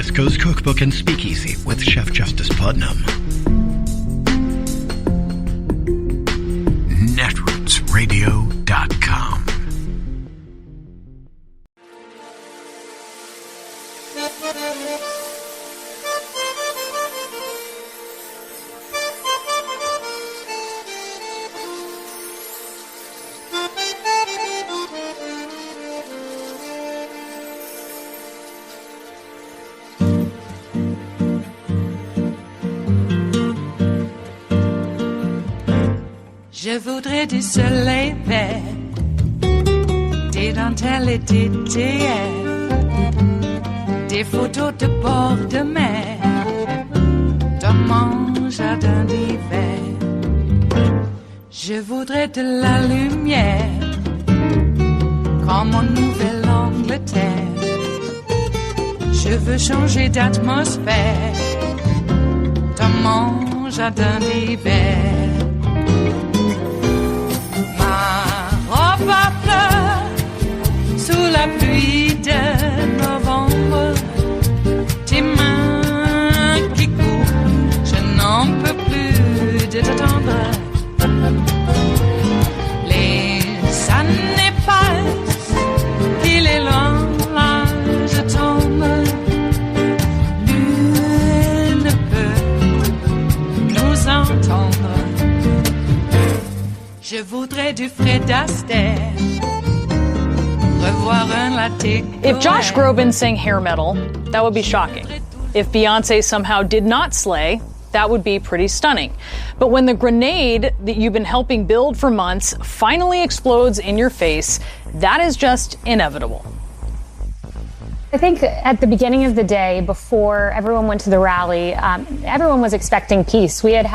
West Coast Cookbook and Speakeasy with Chef Justice Putnam. Netrootsradio.com. Je voudrais du soleil vert, des dentelles et des théières, des photos de bord de mer, dans mon jardin d'hiver. Je voudrais de la lumière, comme en Nouvelle-Angleterre. Je veux changer d'atmosphère, dans mon jardin d'hiver. Ma fleur sous la pluie de novembre, tes mains qui courent, je n'en peux plus de t'attendre. Les années passent, il est long, là je tombe. Nul ne peut nous entendre. Je voudrais du Fred Astaire, revoir un latte. If Josh Groban sang hair metal, that would be shocking. If Beyonce somehow did not slay, that would be pretty stunning. But when the grenade that you've been helping build for months finally explodes in your face, that is just inevitable. I think at the beginning of the day, before everyone went to the rally, everyone was expecting peace. We'd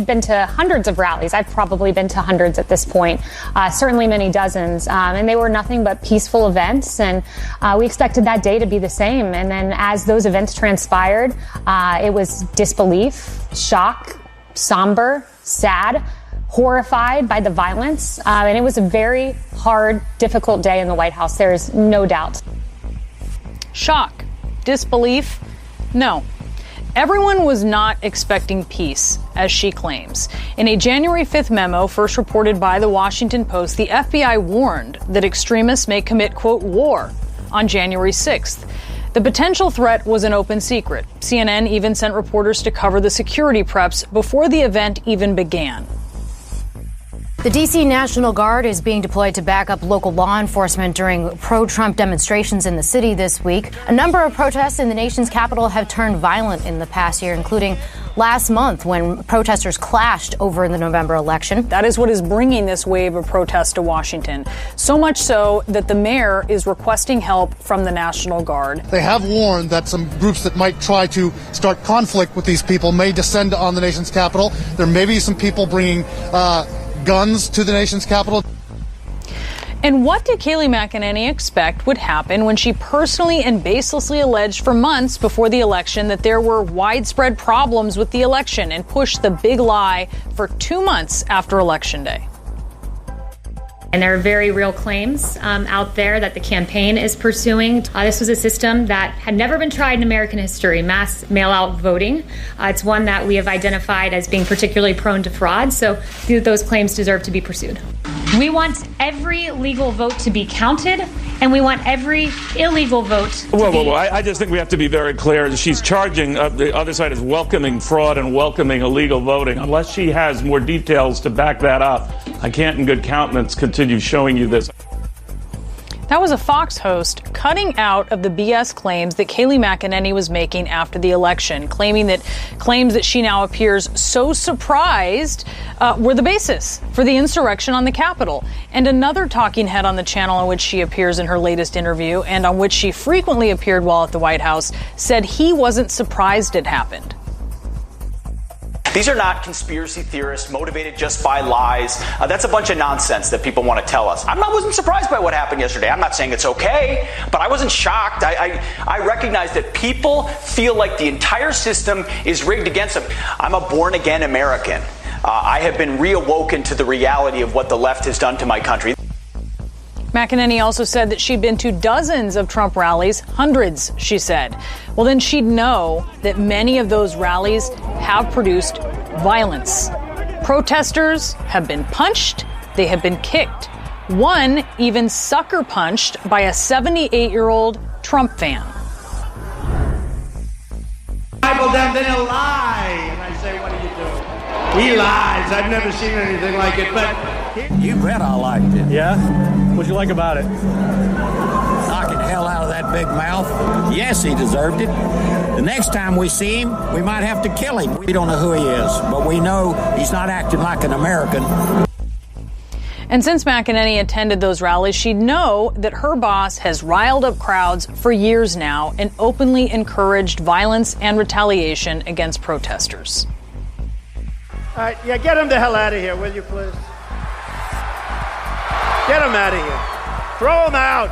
been to hundreds of rallies. I've probably been to hundreds at this point, certainly many dozens, and they were nothing but peaceful events. And we expected that day to be the same. And then as those events transpired, it was disbelief, shock, somber, sad, horrified by the violence. And it was a very hard, difficult day in the White House. There is no doubt. Shock, disbelief, no. Everyone was not expecting peace, as she claims. In a January 5th memo first reported by the Washington Post, the FBI warned that extremists may commit, quote, war on January 6th. The potential threat was an open secret. CNN even sent reporters to cover the security preps before the event even began. The D.C. National Guard is being deployed to back up local law enforcement during pro-Trump demonstrations in the city this week. A number of protests in the nation's capital have turned violent in the past year, including last month when protesters clashed over the November election. That is what is bringing this wave of protests to Washington. So much so that the mayor is requesting help from the National Guard. They have warned that some groups that might try to start conflict with these people may descend on the nation's capital. There may be some people bringing guns to the nation's capital. And what did Kayleigh McEnany expect would happen when she personally and baselessly alleged for months before the election that there were widespread problems with the election and pushed the big lie for 2 months after Election Day? And there are very real claims out there that the campaign is pursuing. This was a system that had never been tried in American history, mass mail-out voting. It's one that we have identified as being particularly prone to fraud, so those claims deserve to be pursued. We want every legal vote to be counted, and we want every illegal vote to be... I just think we have to be very clear. She's charging, the other side is welcoming fraud and welcoming illegal voting. Unless she has more details to back that up, I can't in good countenance continue showing you this. That was a Fox host cutting out of the BS claims that Kayleigh McEnany was making after the election, claims that she now appears so surprised were the basis for the insurrection on the Capitol. And another talking head on the channel on which she appears in her latest interview and on which she frequently appeared while at the White House said he wasn't surprised it happened. These are not conspiracy theorists motivated just by lies. That's a bunch of nonsense that people want to tell us. I wasn't surprised by what happened yesterday. I'm not saying it's okay, but I wasn't shocked. I recognize that people feel like the entire system is rigged against them. I'm a born-again American. I have been reawoken to the reality of what the left has done to my country. McEnany also said that she'd been to dozens of Trump rallies, hundreds, she said. Well, then she'd know that many of those rallies have produced violence. Protesters have been punched, they have been kicked. One even sucker punched by a 78-year-old Trump fan. Bible them, then he'll lie. And I say, what are you doing? He lies. I've never seen anything like it, but... You bet I liked it. Yeah? What'd you like about it? Knocking the hell out of that big mouth. Yes, he deserved it. The next time we see him, we might have to kill him. We don't know who he is, but we know he's not acting like an American. And since McEnany attended those rallies, she'd know that her boss has riled up crowds for years now and openly encouraged violence and retaliation against protesters. All right, yeah, get him the hell out of here, will you, please? Get him out of here. Throw him out.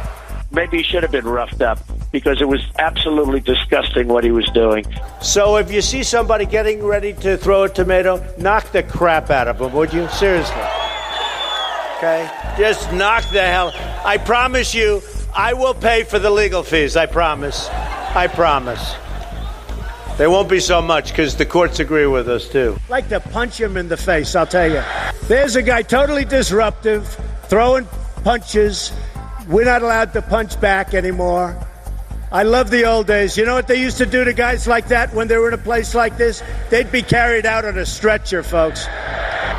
Maybe he should have been roughed up because it was absolutely disgusting what he was doing. So if you see somebody getting ready to throw a tomato, knock the crap out of them, would you? Seriously. Okay? Just knock the hell. I promise you, I will pay for the legal fees. I promise. I promise. They won't be so much because the courts agree with us, too. I'd like to punch him in the face, I'll tell you. There's a guy totally disruptive, throwing punches. We're not allowed to punch back anymore. I love the old days. You know what they used to do to guys like that when they were in a place like this? They'd be carried out on a stretcher, folks.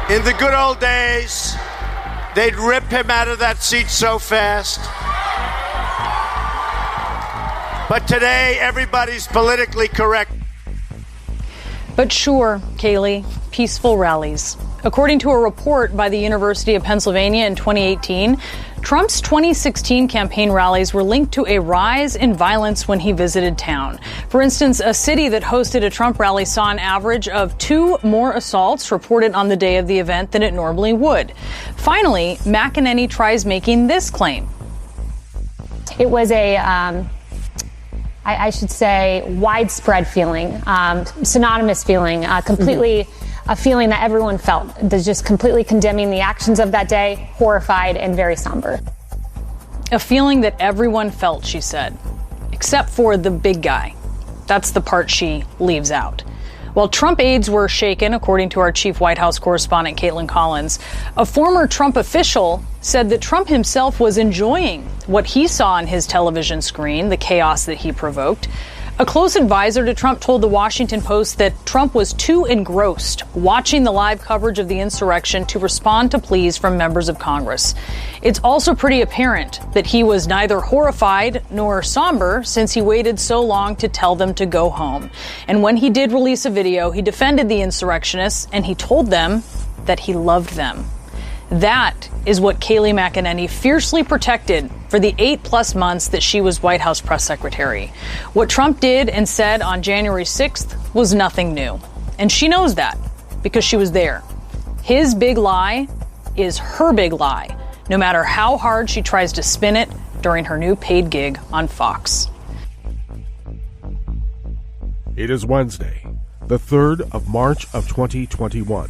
In the good old days, they'd rip him out of that seat so fast. But today, everybody's politically correct. But sure, Kayleigh, peaceful rallies. According to a report by the University of Pennsylvania in 2018, Trump's 2016 campaign rallies were linked to a rise in violence when he visited town. For instance, a city that hosted a Trump rally saw an average of 2 more assaults reported on the day of the event than it normally would. Finally, McEnany tries making this claim. It was a, I should say, widespread feeling, synonymous feeling, completely a feeling that everyone felt, just completely condemning the actions of that day, horrified and very somber. A feeling that everyone felt, she said, except for the big guy. That's the part she leaves out. While Trump aides were shaken, according to our chief White House correspondent, Caitlin Collins, a former Trump official said that Trump himself was enjoying what he saw on his television screen, the chaos that he provoked. A close advisor to Trump told the Washington Post that Trump was too engrossed watching the live coverage of the insurrection to respond to pleas from members of Congress. It's also pretty apparent that he was neither horrified nor somber since he waited so long to tell them to go home. And when he did release a video, he defended the insurrectionists and he told them that he loved them. That is what Kayleigh McEnany fiercely protected for the 8+ months that she was White House press secretary. What Trump did and said on January 6th was nothing new. And she knows that because she was there. His big lie is her big lie, no matter how hard she tries to spin it during her new paid gig on Fox. It is Wednesday, the 3rd of March of 2021.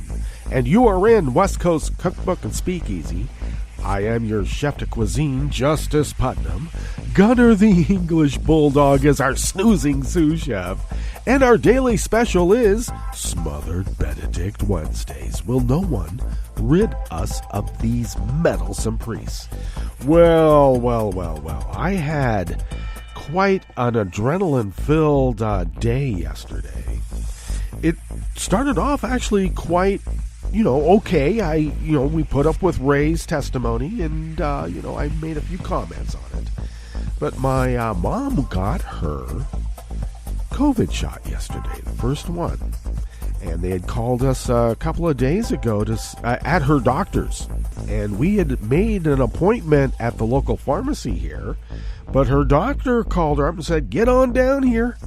And you are in West Coast Cookbook and Speakeasy. I am your chef de cuisine, Justice Putnam. Gunner the English Bulldog is our snoozing sous chef. And our daily special is Smothered Benedict Wednesdays. Will no one rid us of these meddlesome priests? Well. I had quite an adrenaline-filled day yesterday. It started off actually quite okay. We put up with Ray's testimony and, I made a few comments on it. But my mom got her COVID shot yesterday, the first one. And they had called us a couple of days ago at her doctor's. And we had made an appointment at the local pharmacy here. But her doctor called her up and said, get on down here.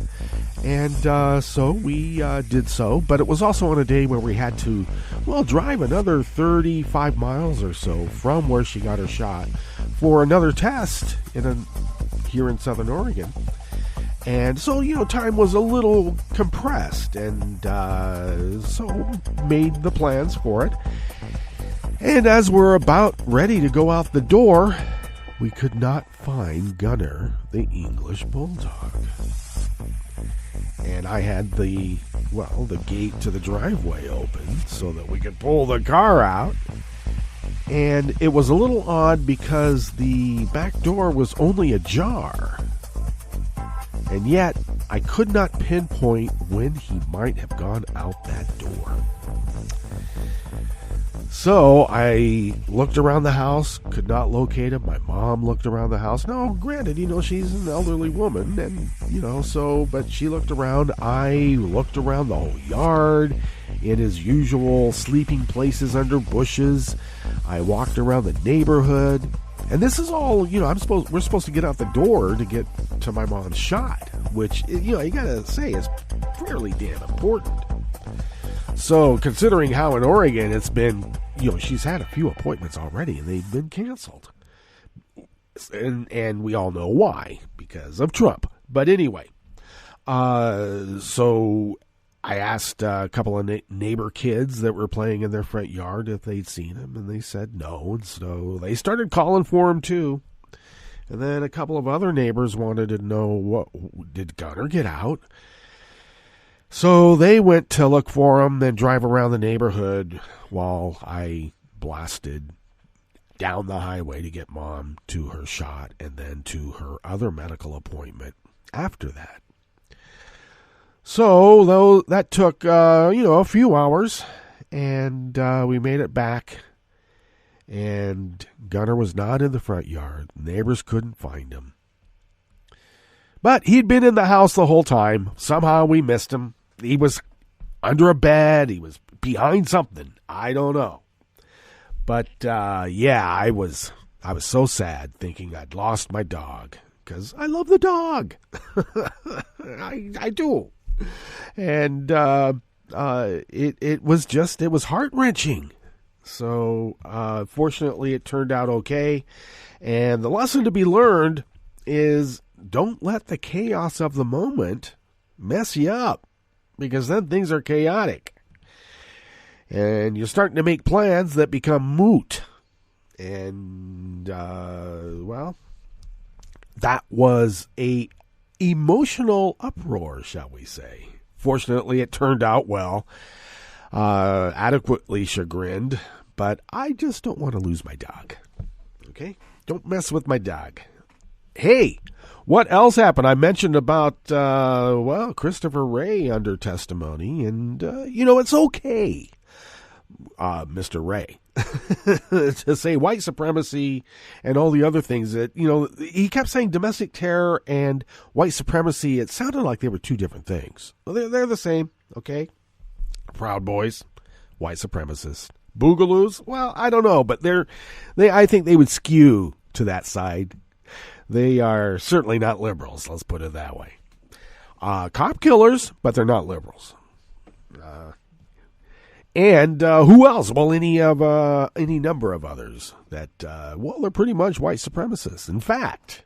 And so we did so, but it was also on a day where we had to, drive another 35 miles or so from where she got her shot for another test here in Southern Oregon. And so, time was a little compressed, and so made the plans for it. And as we're about ready to go out the door, we could not find Gunner, the English bulldog. And I had the gate to the driveway open so that we could pull the car out. And it was a little odd because the back door was only ajar. And yet, I could not pinpoint when he might have gone out that door. So I looked around the house, could not locate him. My mom looked around the house. Now, granted, she's an elderly woman, and, but she looked around. I looked around the whole yard, in his usual sleeping places under bushes. I walked around the neighborhood. And this is all, we're supposed to get out the door to get to my mom's shot, which, you gotta say is fairly damn important. So, considering how in Oregon it's been, she's had a few appointments already and they've been canceled. And we all know why, because of Trump. But anyway, so I asked a couple of neighbor kids that were playing in their front yard if they'd seen him, and they said no. And so they started calling for him too. And then a couple of other neighbors wanted to know, did Gunner get out? So they went to look for him, then drive around the neighborhood while I blasted down the highway to get Mom to her shot and then to her other medical appointment after that. So, though, that took, a few hours, and we made it back, and Gunner was not in the front yard. Neighbors couldn't find him. But he'd been in the house the whole time. Somehow we missed him. He was under a bed. He was behind something. I don't know. But, I was so sad thinking I'd lost my dog, because I love the dog. I do. And it was heart-wrenching. So fortunately it turned out okay. And the lesson to be learned is don't let the chaos of the moment mess you up, because then things are chaotic. And you're starting to make plans that become moot. And, that was a emotional uproar, shall we say. Fortunately, it turned out well. Adequately chagrined, but I just don't want to lose my dog. Okay? Don't mess with my dog. Hey, what else happened? I mentioned about, Christopher Wray under testimony, and, it's okay, Mr. Wray, to say white supremacy and all the other things that, he kept saying domestic terror and white supremacy. It sounded like they were two different things. Well, they're the same, okay? Proud Boys, white supremacists. Boogaloos, well, I don't know, but I think they would skew to that side. They are certainly not liberals, let's put it that way. Cop killers, but they're not liberals. And who else? Well, any number of others that, they're pretty much white supremacists. In fact,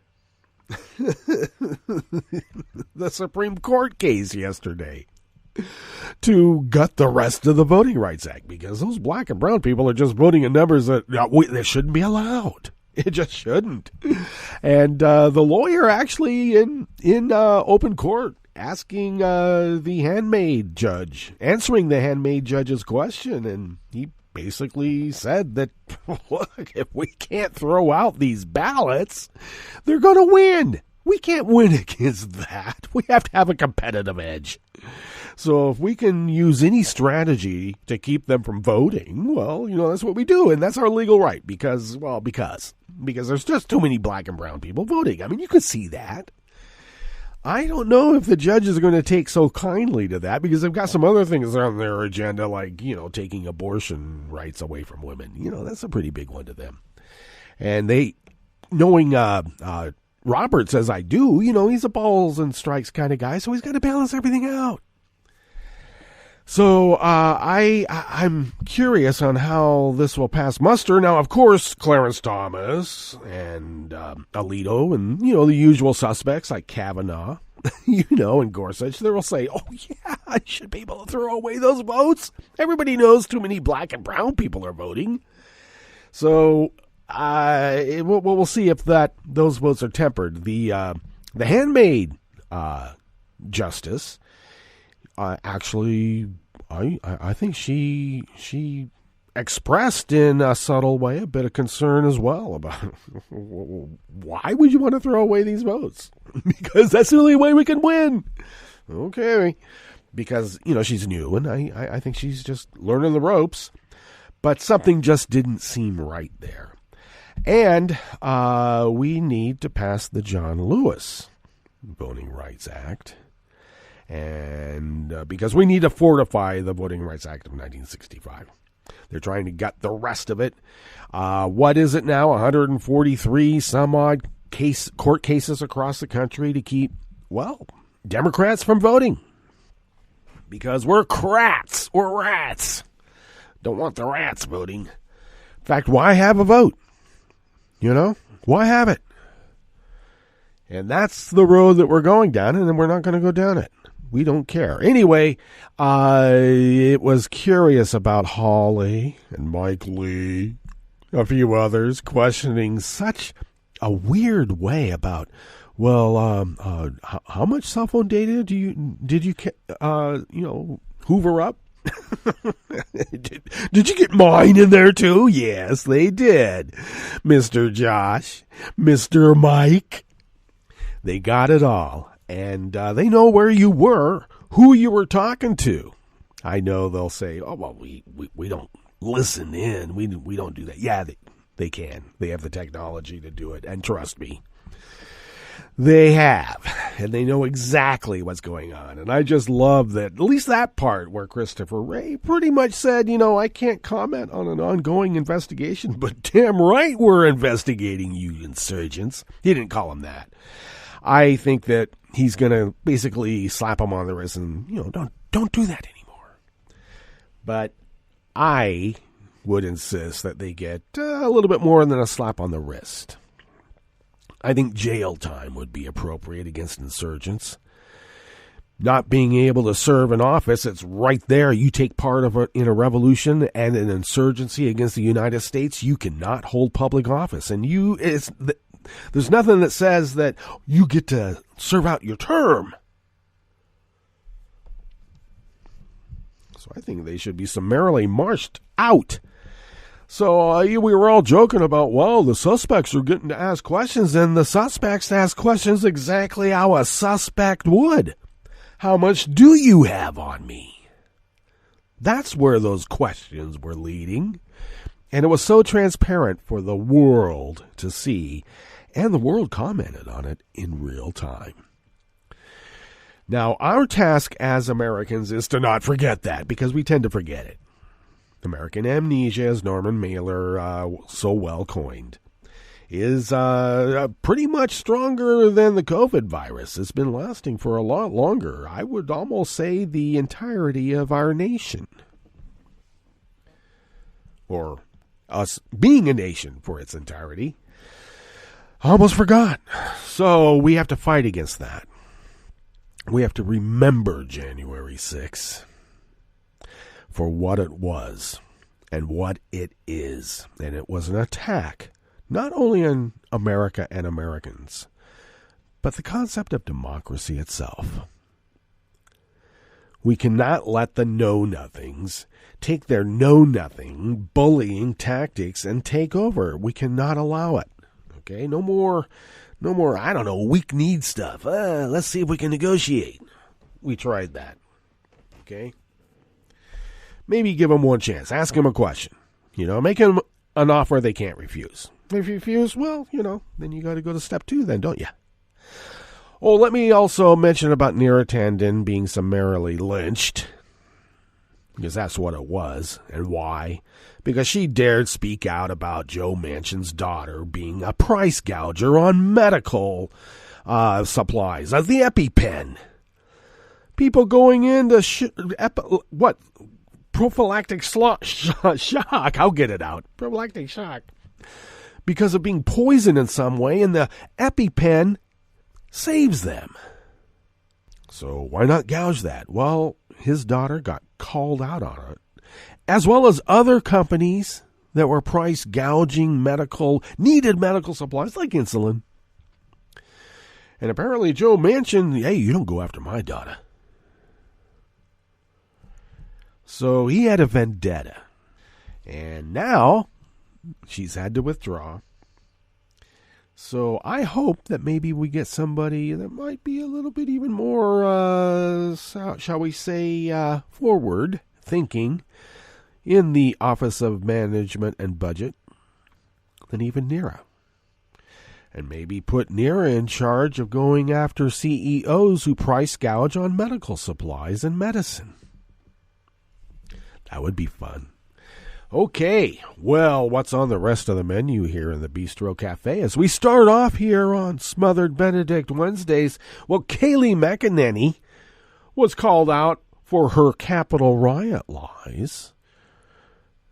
the Supreme Court case yesterday to gut the rest of the Voting Rights Act, because those black and brown people are just voting in numbers that shouldn't be allowed. It just shouldn't. And the lawyer actually in open court asking the handmaid judge, answering the handmaid judge's question, and he basically said that, look, if we can't throw out these ballots, they're going to win. We can't win against that. We have to have a competitive edge. So if we can use any strategy to keep them from voting, well, that's what we do, and that's our legal right, because there's just too many black and brown people voting. I mean, you could see that. I don't know if the judges are going to take so kindly to that, because they've got some other things on their agenda, like, taking abortion rights away from women. That's a pretty big one to them. And they, knowing Roberts as I do, he's a balls and strikes kind of guy, so he's got to balance everything out. So I'm curious on how this will pass muster. Now, of course, Clarence Thomas and Alito and, the usual suspects like Kavanaugh, and Gorsuch, they will say, oh, yeah, I should be able to throw away those votes. Everybody knows too many black and brown people are voting. So we'll see if those votes are tempered. The handmaid justice actually, I think she expressed in a subtle way a bit of concern as well about why would you want to throw away these votes? Because that's the only way we can win. Okay. Because, she's new, and I think she's just learning the ropes. But something just didn't seem right there. And we need to pass the John Lewis Voting Rights Act. And because we need to fortify the Voting Rights Act of 1965. They're trying to gut the rest of it. What is it now? 143 some odd court cases across the country to keep, Democrats from voting. Because we're crats. We're rats. Don't want the rats voting. In fact, why have a vote? Why have it? And that's the road that we're going down, and we're not going to go down it. We don't care. Anyway, it was curious about Holly and Mike Lee, a few others, questioning such a weird way about, how much cell phone data did you hoover up? Did you get mine in there too? Yes, they did. Mr. Josh, Mr. Mike. They got it all. And they know where you were, who you were talking to. I know they'll say, we don't listen in. We don't do that. Yeah, they can. They have the technology to do it. And trust me, they have. And they know exactly what's going on. And I just love that, at least that part where Christopher Wray pretty much said, I can't comment on an ongoing investigation, but damn right we're investigating you insurgents. He didn't call him that. I think that he's going to basically slap him on the wrist and, don't do that anymore. But I would insist that they get a little bit more than a slap on the wrist. I think jail time would be appropriate against insurgents. Not being able to serve in office, it's right there. You take part in a revolution and an insurgency against the United States, you cannot hold public office. And there's nothing that says that you get to serve out your term. So I think they should be summarily marched out. So we were all joking about, the suspects are getting to ask questions, and the suspects ask questions exactly how a suspect would. How much do you have on me? That's where those questions were leading. And it was so transparent for the world to see. And the world commented on it in real time. Now, our task as Americans is to not forget that, because we tend to forget it. American amnesia, as Norman Mailer so well coined, is pretty much stronger than the COVID virus. It's been lasting for a lot longer. I would almost say the entirety of our nation. Or us being a nation for its entirety. Almost forgot. So we have to fight against that. We have to remember January 6th for what it was and what it is. And it was an attack, not only on America and Americans, but the concept of democracy itself. We cannot let the know-nothings take their know-nothing bullying tactics and take over. We cannot allow it. Okay, no more, weak-need stuff. Let's see if we can negotiate. We tried that. Okay? Maybe give them one chance. Ask them a question. Make them an offer they can't refuse. If you refuse, then you got to go to step 2 then, don't you? Oh, let me also mention about Neera Tanden being summarily lynched. Because that's what it was. And why? Because she dared speak out about Joe Manchin's daughter being a price gouger on medical supplies, the EpiPen. People going into prophylactic shock. I'll get it out. Prophylactic shock. Because of being poisoned in some way, and the EpiPen saves them. So why not gouge that? Well, his daughter got called out on it, as well as other companies that were price gouging needed medical supplies like insulin. And apparently Joe Manchin, hey, you don't go after my daughter. So he had a vendetta. And now she's had to withdraw. So I hope that maybe we get somebody that might be a little bit even more, shall we say, forward thinking in the Office of Management and Budget than even Neera. And maybe put Neera in charge of going after CEOs who price gouge on medical supplies and medicine. That would be fun. Okay, well, what's on the rest of the menu here in the Bistro Cafe? As we start off here on Smothered Benedict Wednesdays, well, Kayleigh McEnany was called out for her Capitol Riot lies.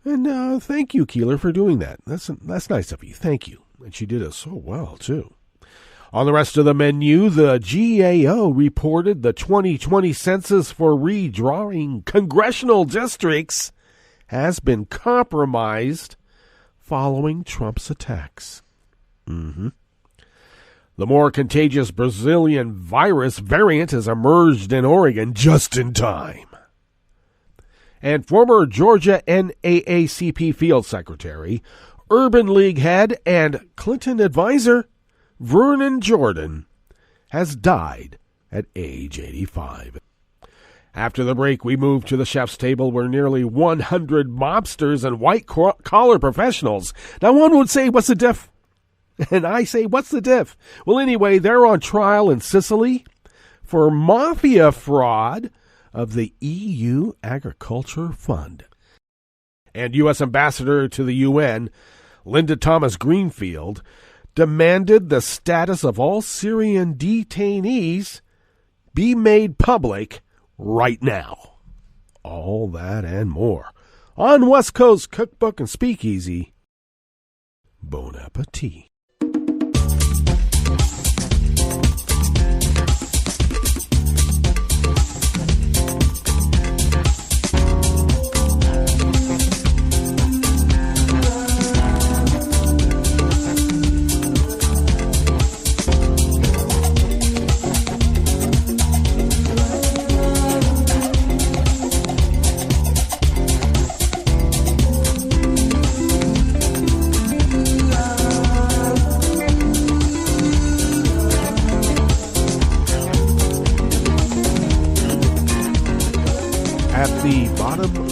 And thank you, Kayleigh, for doing that. That's nice of you. Thank you. And she did it so well, too. On the rest of the menu, the GAO reported the 2020 census for redrawing congressional districts has been compromised following Trump's attacks. The more contagious Brazilian virus variant has emerged in Oregon just in time. And former Georgia NAACP field secretary, Urban League head, and Clinton advisor Vernon Jordan has died at age 85. After the break, we move to the chef's table where nearly 100 mobsters and white-collar professionals. Now, one would say, what's the diff? And I say, what's the diff? Well, anyway, they're on trial in Sicily for Mafia fraud of the EU Agriculture Fund. And U.S. Ambassador to the UN, Linda Thomas-Greenfield, demanded the status of all Syrian detainees be made public right now. All that and more on West Coast Cookbook and Speakeasy. Bon appetit.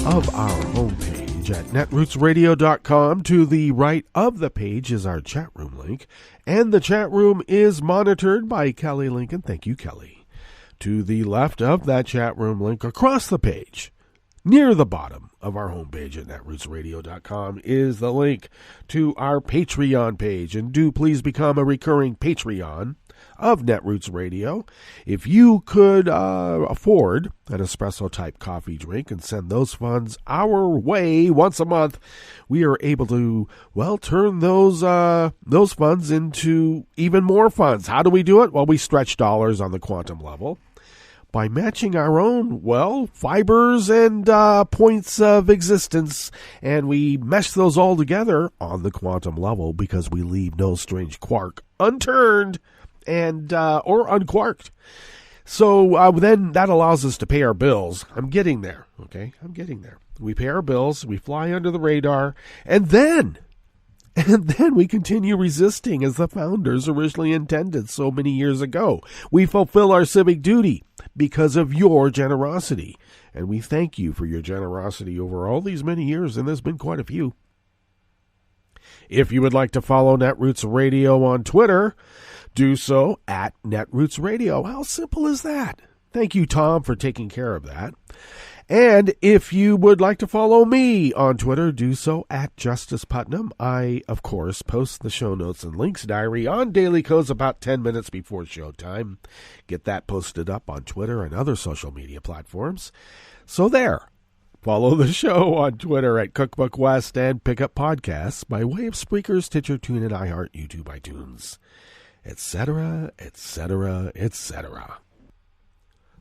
Of our homepage at netrootsradio.com. To the right of the page is our chat room link, and the chat room is monitored by Kelly Lincoln. Thank you, Kelly. To the left of that chat room link, across the page, near the bottom of our homepage at netrootsradio.com, is the link to our Patreon page, and do please become a recurring Patreon of Netroots Radio. If you could afford an espresso-type coffee drink and send those funds our way once a month, we are able to, well, turn those funds into even more funds. How do we do it? Well, we stretch dollars on the quantum level by matching our own, well, fibers and points of existence, and we mesh those all together on the quantum level because we leave no strange quark unturned and or unquarked. So then that allows us to pay our bills. I'm getting there, okay? I'm getting there. We pay our bills, we fly under the radar, and then we continue resisting as the founders originally intended so many years ago. We fulfill our civic duty because of your generosity, and we thank you for your generosity over all these many years, and there's been quite a few. If you would like to follow Netroots Radio on Twitter, do so at Netroots Radio. How simple is that? Thank you, Tom, for taking care of that. And if you would like to follow me on Twitter, do so at Justice Putnam. I, of course, post the show notes and links diary on Daily Codes about 10 minutes before showtime. Get that posted up on Twitter and other social media platforms. So there. Follow the show on Twitter at Cookbook West and pick up podcasts by way of Spreaker, Stitcher, TuneIn, iHeart, YouTube, iTunes, etc., etc., etc.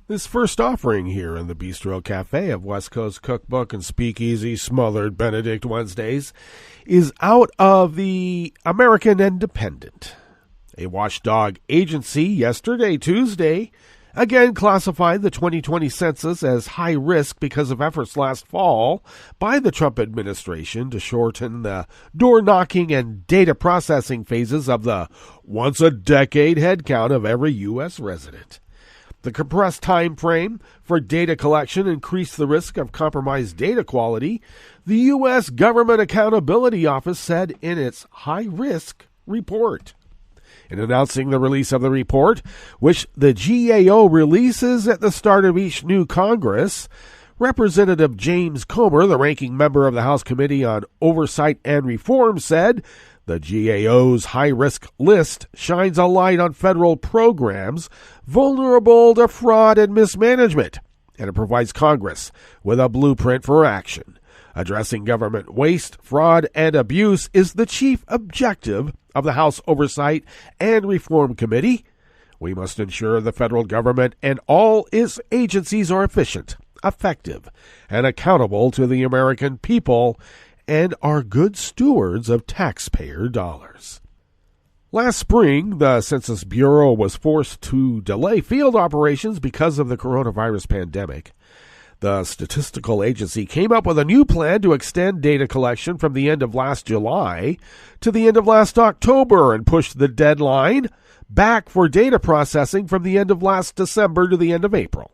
This first offering here in the Bistro Cafe of West Coast Cookbook and Speakeasy Smothered Benedict Wednesdays is out of the American Independent. A watchdog agency yesterday, Tuesday, again classified the 2020 census as high risk because of efforts last fall by the Trump administration to shorten the door-knocking and data processing phases of the once-a-decade headcount of every U.S. resident. The compressed time frame for data collection increased the risk of compromised data quality, the U.S. Government Accountability Office said in its high-risk report. In announcing the release of the report, which the GAO releases at the start of each new Congress, Representative James Comer, the ranking member of the House Committee on Oversight and Reform, said the GAO's high-risk list shines a light on federal programs vulnerable to fraud and mismanagement, and it provides Congress with a blueprint for action. Addressing government waste, fraud, and abuse is the chief objective of the House Oversight and Reform Committee. We must ensure the federal government and all its agencies are efficient, effective, and accountable to the American people and are good stewards of taxpayer dollars. Last spring, the Census Bureau was forced to delay field operations because of the coronavirus pandemic. The statistical agency came up with a new plan to extend data collection from the end of last July to the end of last October and pushed the deadline back for data processing from the end of last December to the end of April.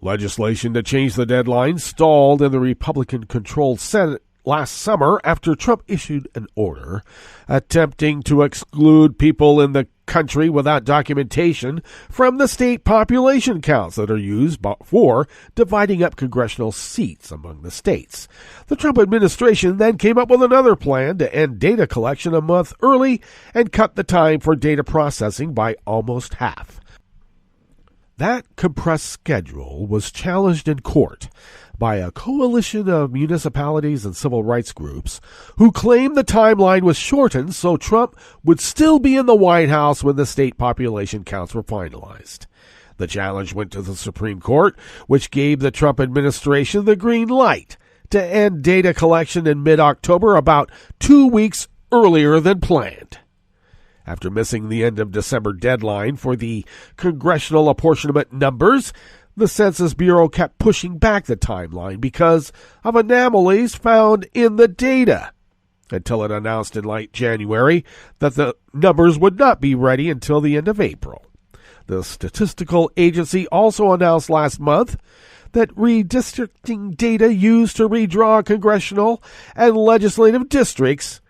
Legislation to change the deadline stalled in the Republican-controlled Senate last summer after Trump issued an order attempting to exclude people in the country without documentation from the state population counts that are used for dividing up congressional seats among the states. The Trump administration then came up with another plan to end data collection a month early and cut the time for data processing by almost half. That compressed schedule was challenged in court by a coalition of municipalities and civil rights groups who claimed the timeline was shortened so Trump would still be in the White House when the state population counts were finalized. The challenge went to the Supreme Court, which gave the Trump administration the green light to end data collection in mid-October, about 2 weeks earlier than planned. After missing the end of December deadline for the congressional apportionment numbers, the Census Bureau kept pushing back the timeline because of anomalies found in the data, until it announced in late January that the numbers would not be ready until the end of April. The statistical agency also announced last month that redistricting data used to redraw congressional and legislative districts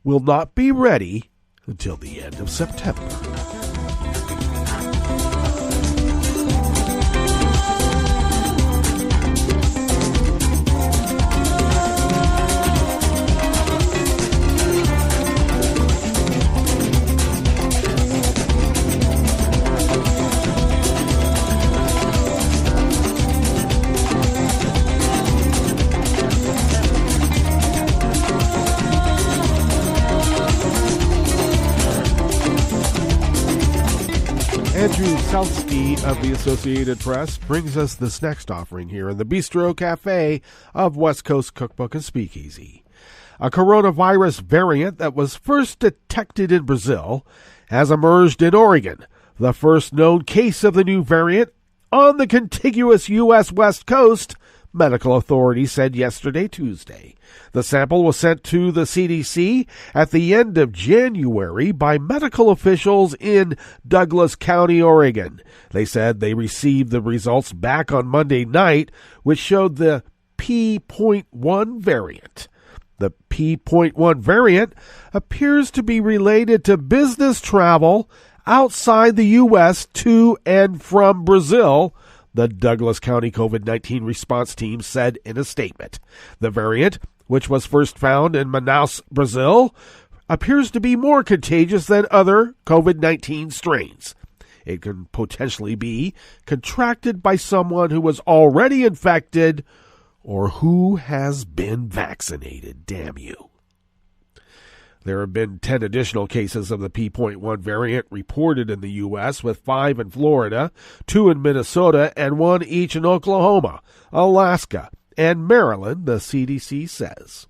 will not be ready until the end of September. Andrew Southsky of the Associated Press brings us this next offering here in the Bistro Cafe of West Coast Cookbook and Speakeasy. A coronavirus variant that was first detected in Brazil has emerged in Oregon, the first known case of the new variant on the contiguous U.S. West Coast, medical authorities said yesterday, Tuesday. The sample was sent to the CDC at the end of January by medical officials in Douglas County, Oregon. They said they received the results back on Monday night, which showed the P.1 variant. The P.1 variant appears to be related to business travel outside the U.S. to and from Brazil, the Douglas County COVID-19 response team said in a statement. The variant, which was first found in Manaus, Brazil, appears to be more contagious than other COVID-19 strains. It can potentially be contracted by someone who was already infected or who has been vaccinated. Damn you. There have been 10 additional cases of the P.1 variant reported in the U.S., with 5 in Florida, 2 in Minnesota, and 1 each in Oklahoma, Alaska, and Maryland, the CDC says.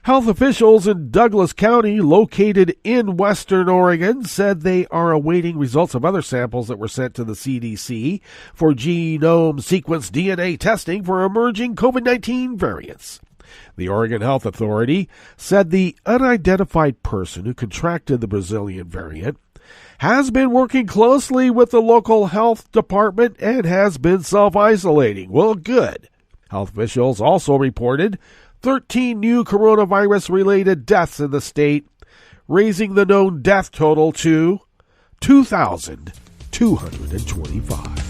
Health officials in Douglas County, located in western Oregon, said they are awaiting results of other samples that were sent to the CDC for genome sequence DNA testing for emerging COVID-19 variants. The Oregon Health Authority said the unidentified person who contracted the Brazilian variant has been working closely with the local health department and has been self-isolating. Well, good. Health officials also reported 13 new coronavirus-related deaths in the state, raising the known death total to 2,225.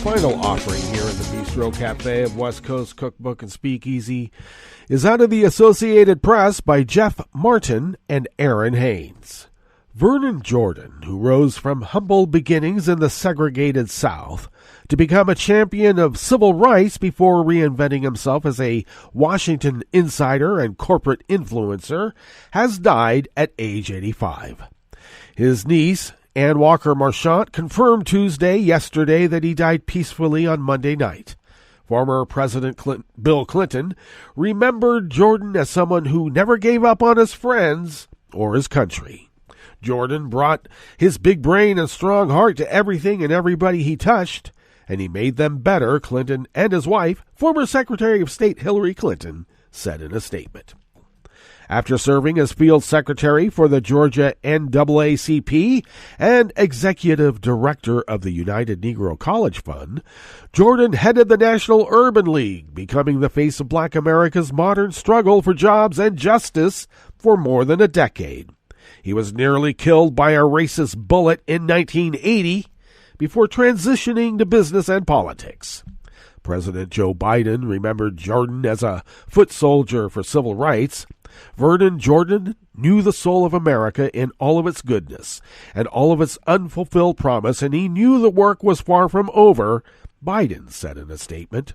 Final offering here in the Bistro Cafe of West Coast Cookbook and Speakeasy is out of the Associated Press by Jeff Martin and Aaron Haynes. Vernon Jordan, who rose from humble beginnings in the segregated South to become a champion of civil rights before reinventing himself as a Washington insider and corporate influencer, has died at age 85. His niece, Ann Walker Marchant, confirmed yesterday that he died peacefully on Monday night. Former President Bill Clinton remembered Jordan as someone who never gave up on his friends or his country. Jordan brought his big brain and strong heart to everything and everybody he touched, and he made them better, Clinton and his wife, former Secretary of State Hillary Clinton, said in a statement. After serving as field secretary for the Georgia NAACP and executive director of the United Negro College Fund, Jordan headed the National Urban League, becoming the face of Black America's modern struggle for jobs and justice for more than a decade. He was nearly killed by a racist bullet in 1980 before transitioning to business and politics. President Joe Biden remembered Jordan as a foot soldier for civil rights. Vernon Jordan knew the soul of America in all of its goodness and all of its unfulfilled promise, and he knew the work was far from over, Biden said in a statement.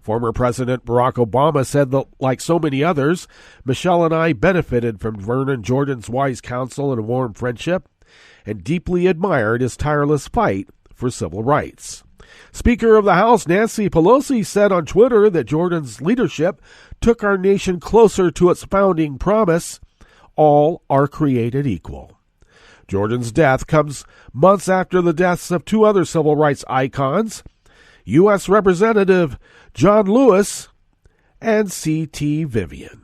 Former President Barack Obama said that, like so many others, Michelle and I benefited from Vernon Jordan's wise counsel and warm friendship and deeply admired his tireless fight for civil rights. Speaker of the House Nancy Pelosi said on Twitter that Jordan's leadership took our nation closer to its founding promise, all are created equal. Jordan's death comes months after the deaths of two other civil rights icons, U.S. Representative John Lewis and C.T. Vivian.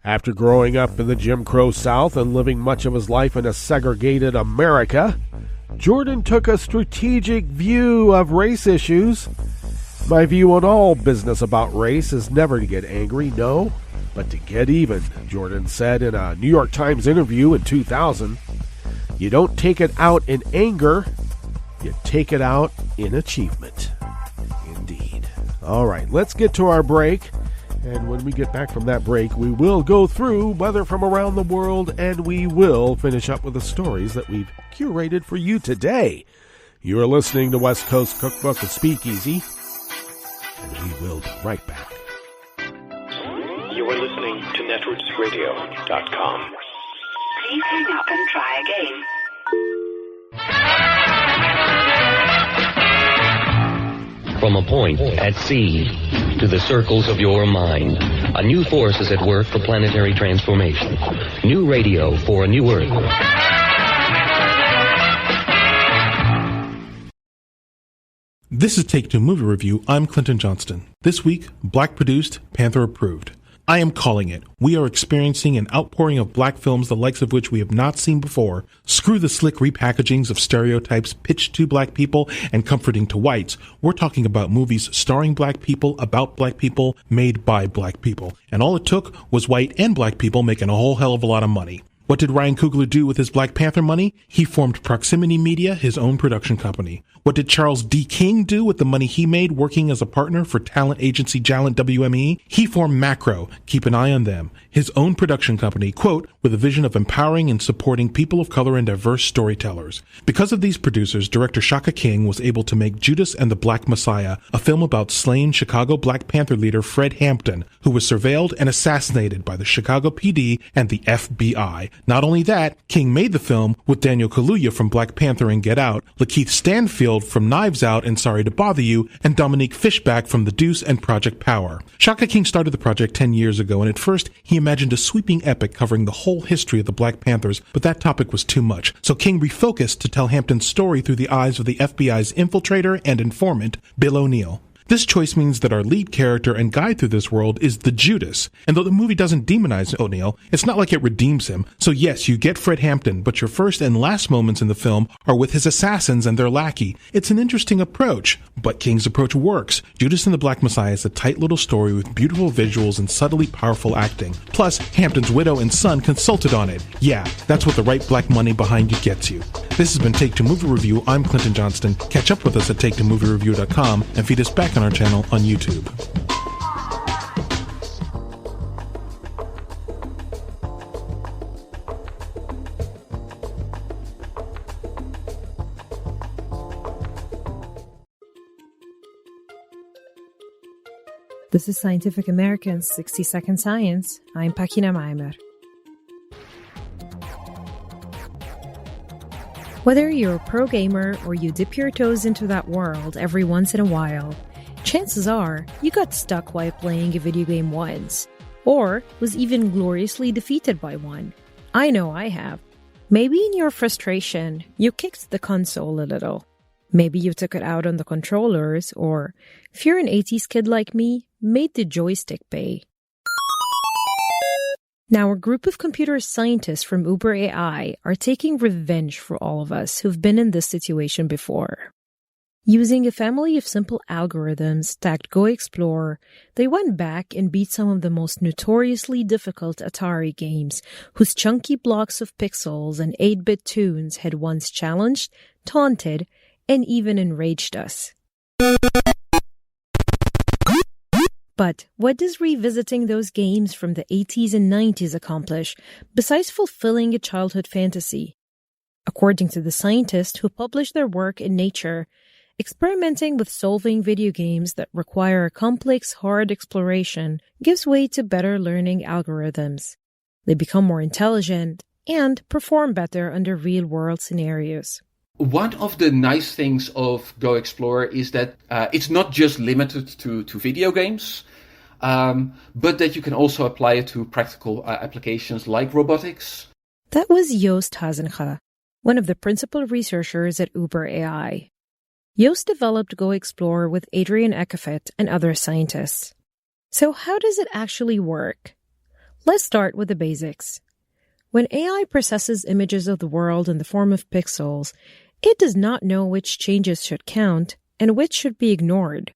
After growing up in the Jim Crow South and living much of his life in a segregated America, Jordan took a strategic view of race issues. My view on all business about race is never to get angry, no, but to get even, Jordan said in a New York Times interview in 2000. You don't take it out in anger, you take it out in achievement. Indeed. All right, let's get to our break. And when we get back from that break, we will go through weather from around the world, and we will finish up with the stories that we've curated for you today. You are listening to West Coast Cookbook and Speakeasy, and we will be right back. You are listening to netrootsradio.com. Please hang up and try again. From a point at sea to the circles of your mind, a new force is at work for planetary transformation. New radio for a new Earth. This is Take Two Movie Review. I'm Clinton Johnston. This week, Black produced, Panther approved. I am calling it. We are experiencing an outpouring of black films the likes of which we have not seen before. Screw the slick repackagings of stereotypes pitched to black people and comforting to whites. We're talking about movies starring black people, about black people, made by black people. And all it took was white and black people making a whole hell of a lot of money. What did Ryan Coogler do with his Black Panther money? He formed Proximity Media, his own production company. What did Charles D. King do with the money he made working as a partner for talent agency Jalent WME? He formed Macro, keep an eye on them, his own production company, quote, with a vision of empowering and supporting people of color and diverse storytellers. Because of these producers, director Shaka King was able to make Judas and the Black Messiah, a film about slain Chicago Black Panther leader Fred Hampton, who was surveilled and assassinated by the Chicago PD and the FBI. Not only that, King made the film with Daniel Kaluuya from Black Panther and Get Out, Lakeith Stanfield from Knives Out and Sorry to Bother You, and Dominique Fishback from The Deuce and Project Power. Shaka King started the project 10 years ago, and at first he imagined a sweeping epic covering the whole history of the Black Panthers, but that topic was too much. So King refocused to tell Hampton's story through the eyes of the FBI's infiltrator and informant, Bill O'Neill. This choice means that our lead character and guide through this world is the Judas. And though the movie doesn't demonize O'Neill, it's not like it redeems him. So yes, you get Fred Hampton, but your first and last moments in the film are with his assassins and their lackey. It's an interesting approach, but King's approach works. Judas and the Black Messiah is a tight little story with beautiful visuals and subtly powerful acting. Plus, Hampton's widow and son consulted on it. Yeah, that's what the right black money behind you gets you. This has been Take Two Movie Review. I'm Clinton Johnston. Catch up with us at TakeTwoMovieReview.com and feed us back on our channel on YouTube. This is Scientific American's 60-Second Science. I'm Pakina Maimer. Whether you're a pro gamer or you dip your toes into that world every once in a while, chances are you got stuck while playing a video game once, or was even gloriously defeated by one. I know I have. Maybe in your frustration, you kicked the console a little. Maybe you took it out on the controllers, or, if you're an 80s kid like me, made the joystick pay. Now, a group of computer scientists from Uber AI are taking revenge for all of us who've been in this situation before. Using a family of simple algorithms tagged Go Explorer, they went back and beat some of the most notoriously difficult Atari games, whose chunky blocks of pixels and 8-bit tunes had once challenged, taunted, and even enraged us. But what does revisiting those games from the 80s and 90s accomplish, besides fulfilling a childhood fantasy? According to the scientists who published their work in Nature, experimenting with solving video games that require complex, hard exploration gives way to better learning algorithms. They become more intelligent and perform better under real-world scenarios. One of the nice things of Go Explorer is that it's not just limited to video games, but that you can also apply it to practical applications like robotics. That was Joost Hazenga, one of the principal researchers at Uber AI. Joost developed Go Explorer with Adrian Ekefet and other scientists. So how does it actually work? Let's start with the basics. When AI processes images of the world in the form of pixels, it does not know which changes should count and which should be ignored.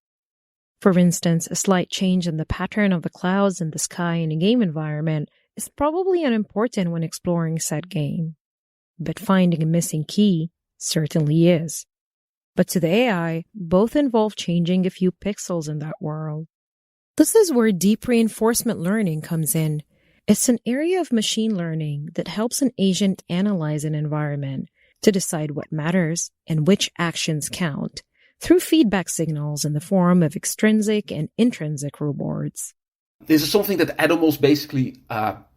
For instance, a slight change in the pattern of the clouds in the sky in a game environment is probably unimportant when exploring said game. But finding a missing key certainly is. But to the AI, both involve changing a few pixels in that world. This is where deep reinforcement learning comes in. It's an area of machine learning that helps an agent analyze an environment to decide what matters and which actions count through feedback signals in the form of extrinsic and intrinsic rewards. This is something that animals basically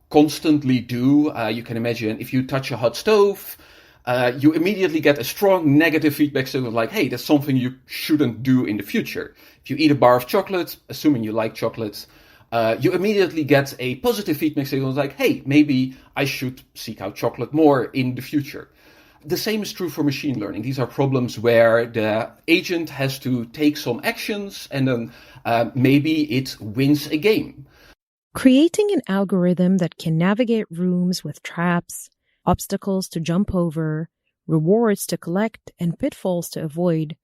constantly do. You can imagine if you touch a hot stove, you immediately get a strong negative feedback signal like, hey, that's something you shouldn't do in the future. If you eat a bar of chocolate, assuming you like chocolate, you immediately get a positive feedback signal like, hey, maybe I should seek out chocolate more in the future. The same is true for machine learning. These are problems where the agent has to take some actions and then maybe it wins a game. Creating an algorithm that can navigate rooms with traps, obstacles to jump over, rewards to collect, and pitfalls to avoid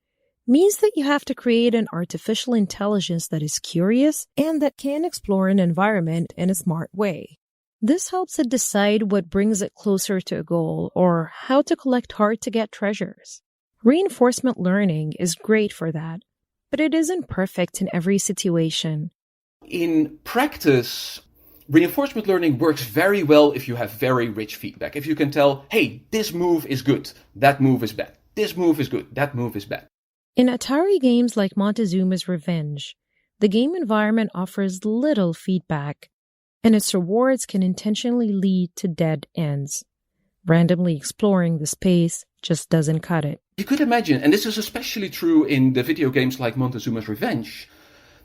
means that you have to create an artificial intelligence that is curious and that can explore an environment in a smart way. This helps it decide what brings it closer to a goal or how to collect hard-to-get treasures. Reinforcement learning is great for that, but it isn't perfect in every situation. In practice, reinforcement learning works very well if you have very rich feedback. If you can tell, hey, this move is good, that move is bad. This move is good, that move is bad. In Atari games like Montezuma's Revenge, the game environment offers little feedback, and its rewards can intentionally lead to dead ends. Randomly exploring the space just doesn't cut it. You could imagine, and this is especially true in the video games like Montezuma's Revenge,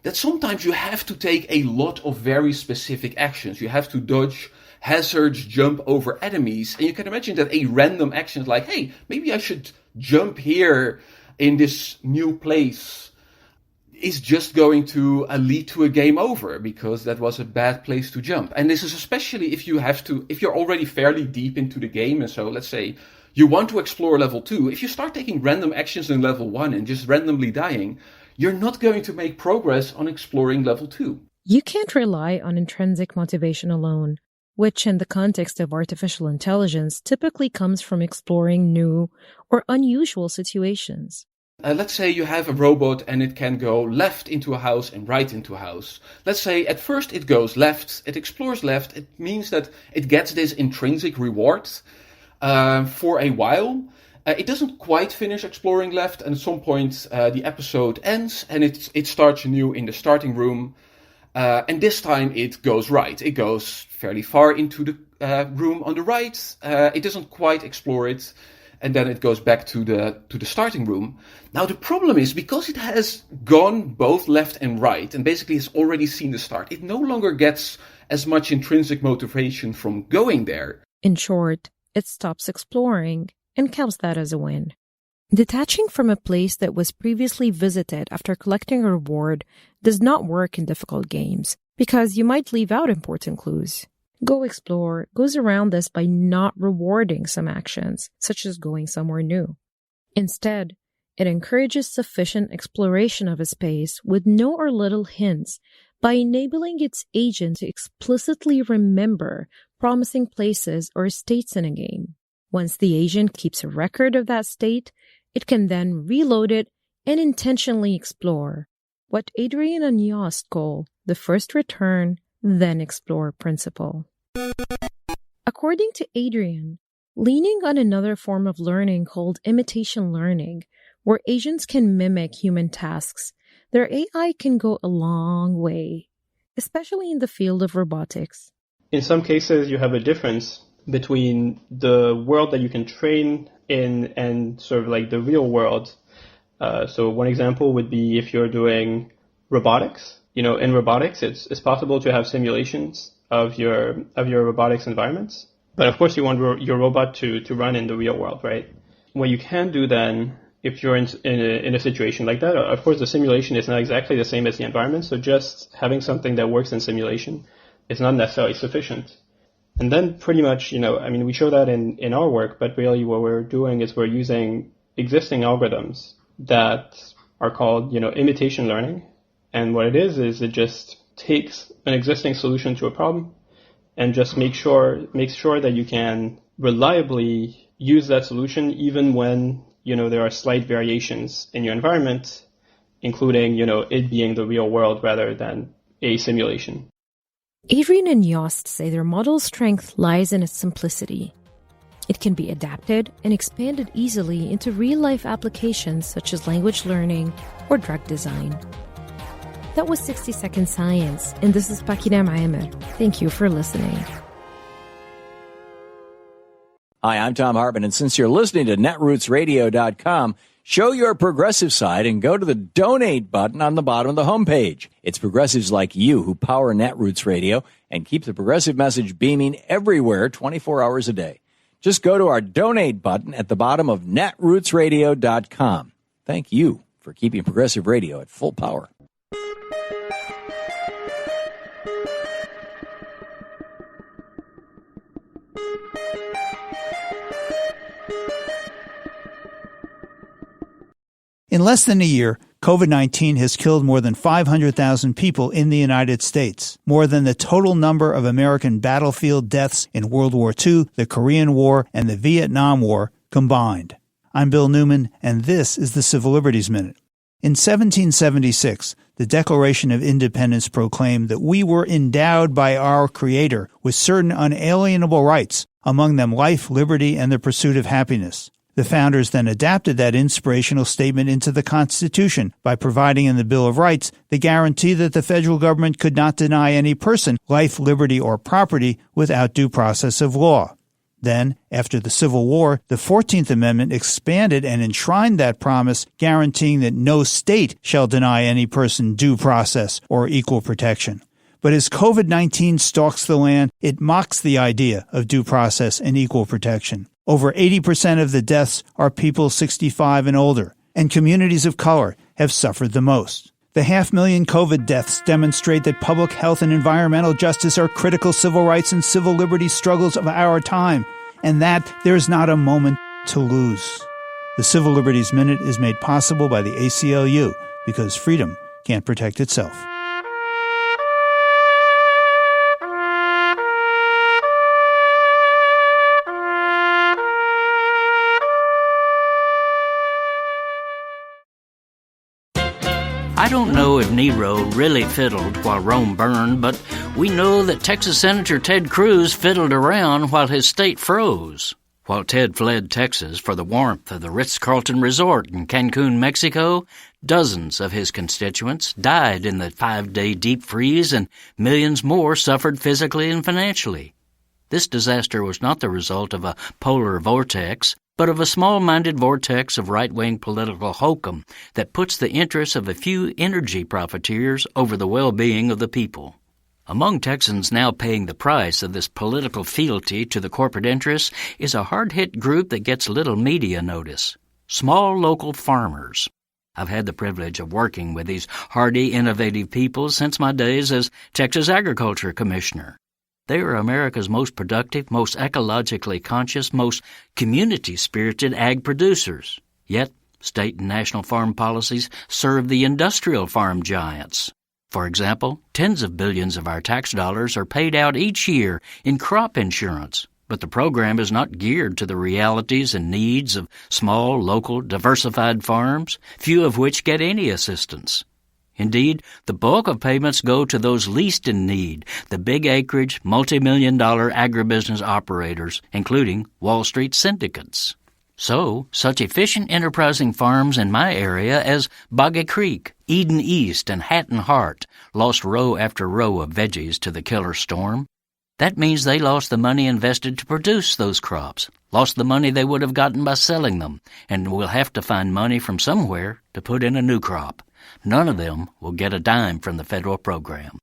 that sometimes you have to take a lot of very specific actions. You have to dodge hazards, jump over enemies, and you can imagine that a random action is like, hey, maybe I should jump here in this new place is just going to lead to a game over because that was a bad place to jump. And this is especially if you're already fairly deep into the game. And so let's say you want to explore level 2. If you start taking random actions in level 1 and just randomly dying, you're not going to make progress on exploring level 2. You can't rely on intrinsic motivation alone, which in the context of artificial intelligence typically comes from exploring new or unusual situations. Let's say you have a robot and it can go left into a house and right into a house. Let's say at first it goes left, it explores left. It means that it gets this intrinsic reward for a while. It doesn't quite finish exploring left, and at some point the episode ends and it starts anew in the starting room. And this time it goes right. It goes fairly far into the room on the right. It doesn't quite explore it. And then it goes back to the starting room. Now the problem is, because it has gone both left and right, and basically has already seen the start, it no longer gets as much intrinsic motivation from going there. In short, it stops exploring and counts that as a win. Detaching from a place that was previously visited after collecting a reward does not work in difficult games, because you might leave out important clues. Go Explore goes around this by not rewarding some actions, such as going somewhere new. Instead, it encourages sufficient exploration of a space with no or little hints by enabling its agent to explicitly remember promising places or states in a game. Once the agent keeps a record of that state, it can then reload it and intentionally explore, what Adrian and Yost call the first return, then explore principle. According to Adrian, leaning on another form of learning called imitation learning, where agents can mimic human tasks, their AI can go a long way, especially in the field of robotics. In some cases, you have a difference between the world that you can train in and sort of like the real world. So one example would be if you're doing robotics. In robotics, it's possible to have simulations of your robotics environments. But of course, you want your robot to run in the real world, right? What you can do then, if you're in a situation like that, of course, the simulation is not exactly the same as the environment. So just having something that works in simulation is not necessarily sufficient. And then pretty much, we show that in our work, but really what we're doing is we're using existing algorithms that are called, imitation learning. And what it is it just takes an existing solution to a problem and just makes sure that you can reliably use that solution even when, there are slight variations in your environment, including, it being the real world rather than a simulation. Adrian and Yost say their model's strength lies in its simplicity. It can be adapted and expanded easily into real-life applications such as language learning or drug design. That was 60 Second Science, and this is Pakina Maimer. Thank you for listening. Hi, I'm Tom Hartman, and since you're listening to netrootsradio.com, show your progressive side and go to the donate button on the bottom of the homepage. It's progressives like you who power Netroots Radio and keep the progressive message beaming everywhere 24 hours a day. Just go to our donate button at the bottom of netrootsradio.com. Thank you for keeping progressive radio at full power. In less than a year, COVID-19 has killed more than 500,000 people in the United States, more than the total number of American battlefield deaths in World War II, the Korean War, and the Vietnam War combined. I'm Bill Newman, and this is the Civil Liberties Minute. In 1776, the Declaration of Independence proclaimed that we were endowed by our Creator with certain unalienable rights, among them life, liberty, and the pursuit of happiness. The founders then adapted that inspirational statement into the Constitution by providing in the Bill of Rights the guarantee that the federal government could not deny any person life, liberty, or property without due process of law. Then, after the Civil War, the 14th Amendment expanded and enshrined that promise, guaranteeing that no state shall deny any person due process or equal protection. But as COVID-19 stalks the land, it mocks the idea of due process and equal protection. Over 80% of the deaths are people 65 and older, and communities of color have suffered the most. The 500,000 COVID deaths demonstrate that public health and environmental justice are critical civil rights and civil liberties struggles of our time, and that there is not a moment to lose. The Civil Liberties Minute is made possible by the ACLU because freedom can't protect itself. I don't know if Nero really fiddled while Rome burned, but we know that Texas Senator Ted Cruz fiddled around while his state froze. While Ted fled Texas for the warmth of the Ritz-Carlton Resort in Cancun, Mexico, dozens of his constituents died in the 5-day deep freeze and millions more suffered physically and financially. This disaster was not the result of a polar vortex, but of a small-minded vortex of right-wing political hokum that puts the interests of a few energy profiteers over the well-being of the people. Among Texans now paying the price of this political fealty to the corporate interests is a hard-hit group that gets little media notice: small local farmers. I've had the privilege of working with these hardy, innovative people since my days as Texas Agriculture Commissioner. They are America's most productive, most ecologically conscious, most community-spirited ag producers. Yet, state and national farm policies serve the industrial farm giants. For example, tens of billions of our tax dollars are paid out each year in crop insurance, but the program is not geared to the realities and needs of small, local, diversified farms, few of which get any assistance. Indeed, the bulk of payments go to those least in need, the big acreage, multi-million-dollar agribusiness operators, including Wall Street syndicates. So, such efficient enterprising farms in my area as Boggy Creek, Eden East, and Hatton Hart lost row after row of veggies to the killer storm. That means they lost the money invested to produce those crops, lost the money they would have gotten by selling them, and will have to find money from somewhere to put in a new crop. None of them will get a dime from the federal program.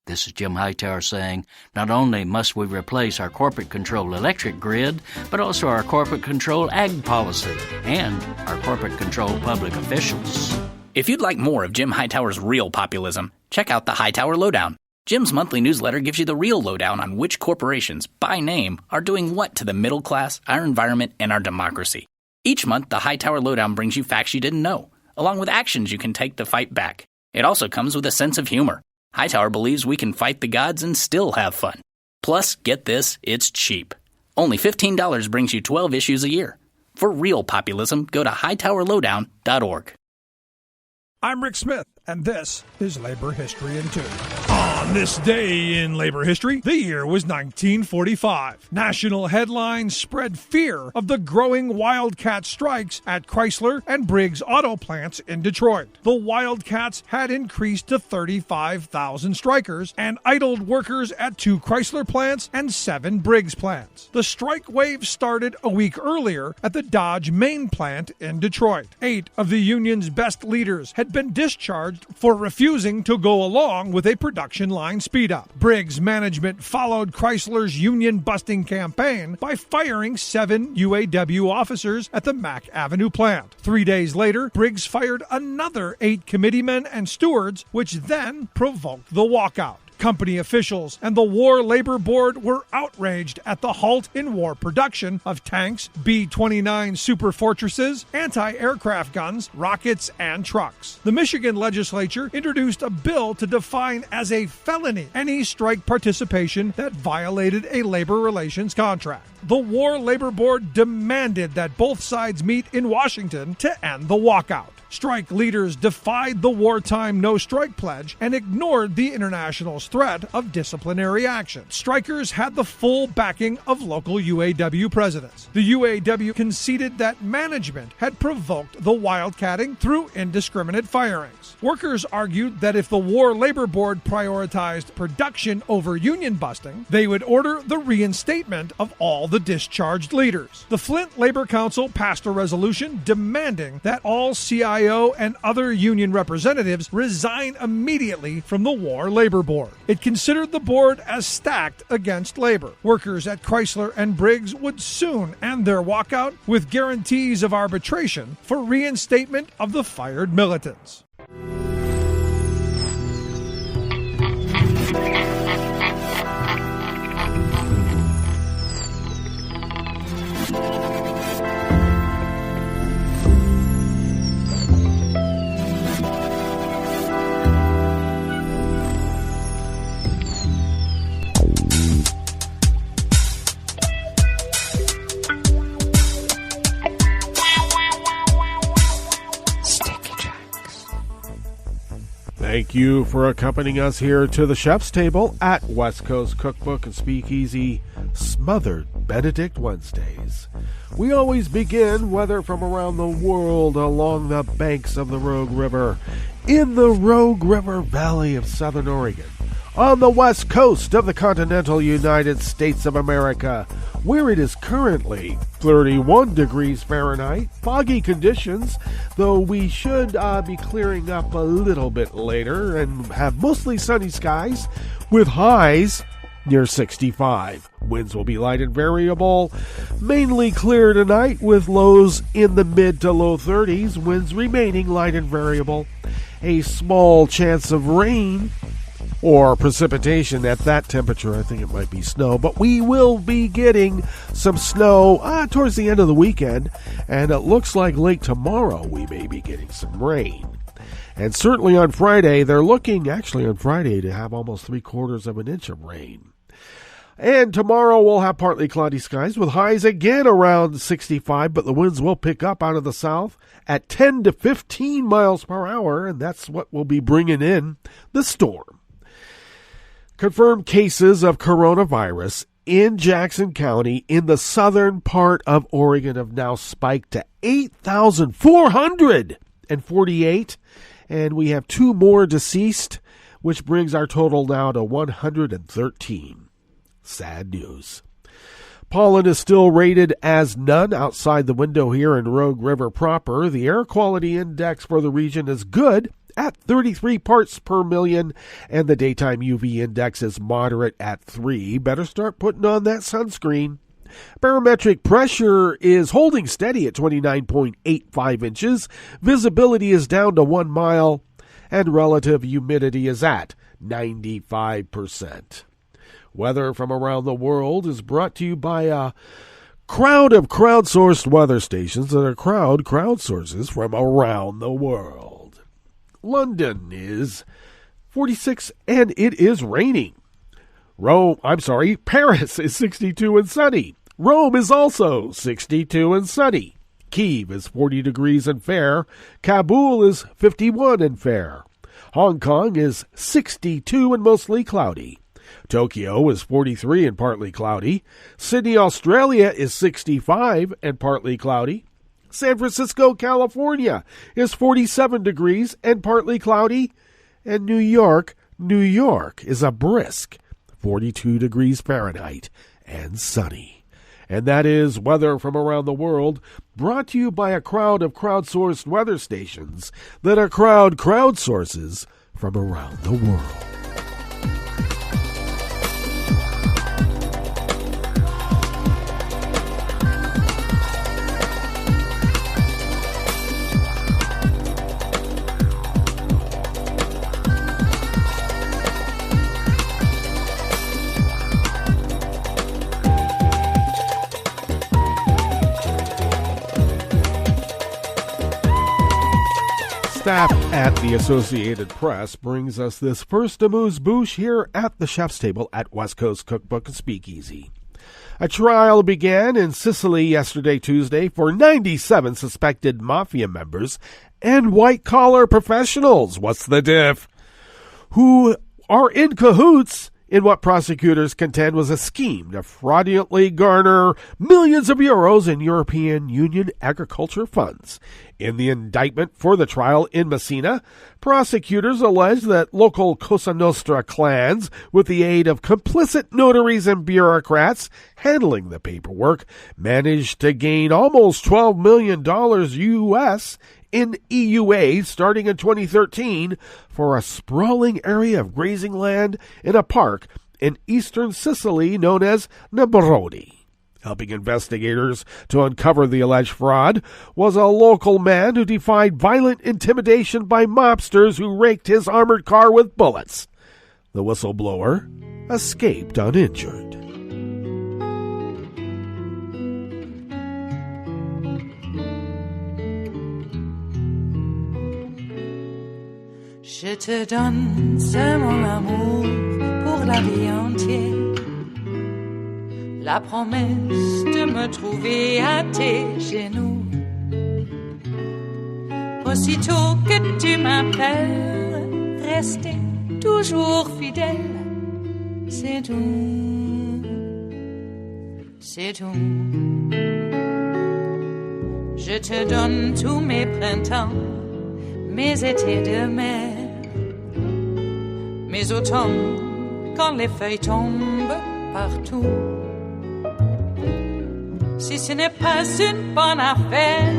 This is Jim Hightower saying, not only must we replace our corporate-controlled electric grid, but also our corporate-controlled ag policy and our corporate-controlled public officials. If you'd like more of Jim Hightower's real populism, check out the Hightower Lowdown. Jim's monthly newsletter gives you the real lowdown on which corporations, by name, are doing what to the middle class, our environment, and our democracy. Each month, the Hightower Lowdown brings you facts you didn't know, along with actions you can take to fight back. It also comes with a sense of humor. Hightower believes we can fight the gods and still have fun. Plus, get this, it's cheap. Only $15 brings you 12 issues a year. For real populism, go to hightowerlowdown.org. I'm Rick Smith, and this is Labor History in 2. On this day in labor history, the year was 1945. National headlines spread fear of the growing wildcat strikes at Chrysler and Briggs auto plants in Detroit. The wildcats had increased to 35,000 strikers and idled workers at 2 Chrysler plants and 7 Briggs plants. The strike wave started a week earlier at the Dodge main plant in Detroit. 8 of the union's best leaders had been discharged for refusing to go along with a production line speed up. Briggs management followed Chrysler's union-busting campaign by firing 7 UAW officers at the Mack Avenue plant. 3 days later, Briggs fired another 8 committeemen and stewards, which then provoked the walkout. Company officials and the War Labor Board were outraged at the halt in war production of tanks, B-29 Super Fortresses, anti-aircraft guns, rockets, and trucks. The Michigan legislature introduced a bill to define as a felony any strike participation that violated a labor relations contract. The War Labor Board demanded that both sides meet in Washington to end the walkout. Strike leaders defied the wartime no-strike pledge and ignored the international's threat of disciplinary action. Strikers had the full backing of local UAW presidents. The UAW conceded that management had provoked the wildcatting through indiscriminate firings. Workers argued that if the War Labor Board prioritized production over union busting, they would order the reinstatement of all the discharged leaders. The Flint Labor Council passed a resolution demanding that all CIO and other union representatives resign immediately from the War Labor Board. It considered the board as stacked against labor. Workers at Chrysler and Briggs would soon end their walkout with guarantees of arbitration for reinstatement of the fired militants. Thank you for accompanying us here to the chef's table at West Coast Cookbook and Speakeasy Smothered Benedict Wednesdays. We always begin, whether from around the world, along the banks of the Rogue River, in the Rogue River Valley of Southern Oregon, on the west coast of the continental United States of America, where it is currently 31 degrees Fahrenheit, foggy conditions, though we should be clearing up a little bit later and have mostly sunny skies with highs near 65. Winds will be light and variable, mainly clear tonight with lows in the mid to low 30s, winds remaining light and variable. A small chance of rain or precipitation at that temperature. I think it might be snow, but we will be getting some snow towards the end of the weekend, and it looks like late tomorrow we may be getting some rain. And certainly on Friday, they're looking actually on Friday to have almost 3/4 of an inch of rain. And tomorrow we'll have partly cloudy skies with highs again around 65, but the winds will pick up out of the south at 10 to 15 miles per hour, and that's what will be bringing in the storm. Confirmed cases of coronavirus in Jackson County in the southern part of Oregon have now spiked to 8,448, and we have 2 more deceased, which brings our total now to 113. Sad news. Pollen is still rated as none outside the window here in Rogue River proper. The air quality index for the region is good at 33 parts per million, and the daytime UV index is moderate at 3. Better start putting on that sunscreen. Barometric pressure is holding steady at 29.85 inches. Visibility is down to 1 mile, and relative humidity is at 95%. Weather from around the world is brought to you by a crowd of crowdsourced weather stations that are crowdsources from around the world. London is 46 and it is raining. Paris is 62 and sunny. Rome is also 62 and sunny. Kyiv is 40 degrees and fair. Kabul is 51 and fair. Hong Kong is 62 and mostly cloudy. Tokyo is 43 and partly cloudy. Sydney, Australia is 65 and partly cloudy. San Francisco, California is 47 degrees and partly cloudy. And New York is a brisk 42 degrees Fahrenheit and sunny. And that is weather from around the world, brought to you by a crowd of crowdsourced weather stations that are crowdsources from around the world. Staff at the Associated Press brings us this first amuse-bouche here at the chef's table at West Coast Cookbook and Speakeasy. A trial began in Sicily yesterday, Tuesday, for 97 suspected Mafia members and white-collar professionals. What's the diff? Who are in cahoots in what prosecutors contend was a scheme to fraudulently garner millions of euros in European Union agriculture funds. In the indictment for the trial in Messina, prosecutors allege that local Cosa Nostra clans, with the aid of complicit notaries and bureaucrats handling the paperwork, managed to gain almost $12 million U.S. in EU aid starting in 2013 for a sprawling area of grazing land in a park in eastern Sicily known as Nebrodi. Helping investigators to uncover the alleged fraud was a local man who defied violent intimidation by mobsters who raked his armored car with bullets. The whistleblower escaped uninjured. Je te donne ce mon amour pour la vie entière. La promesse de me trouver à tes genoux. Aussitôt que tu m'appelles, rester toujours fidèle. C'est tout, c'est tout. Je te donne tous mes printemps, mes étés de mer, mes automnes quand les feuilles tombent partout. Si ce n'est pas une bonne affaire,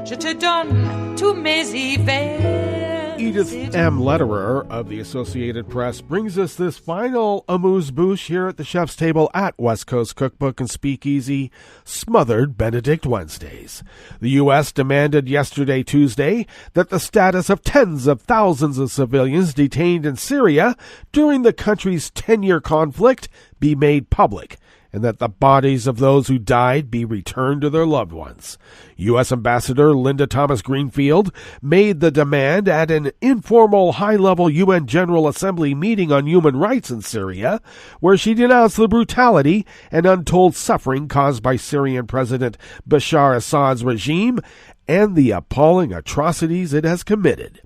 je te donne tous mes hivers. Edith M. Lederer of the Associated Press brings us this final amuse-bouche here at the chef's table at West Coast Cookbook and Speakeasy, Smothered Benedict Wednesdays. The U.S. demanded yesterday, Tuesday, that the status of tens of thousands of civilians detained in Syria during the country's 10-year conflict be made public, and that the bodies of those who died be returned to their loved ones. U.S. Ambassador Linda Thomas-Greenfield made the demand at an informal high-level UN General Assembly meeting on human rights in Syria, where she denounced the brutality and untold suffering caused by Syrian President Bashar Assad's regime and the appalling atrocities it has committed.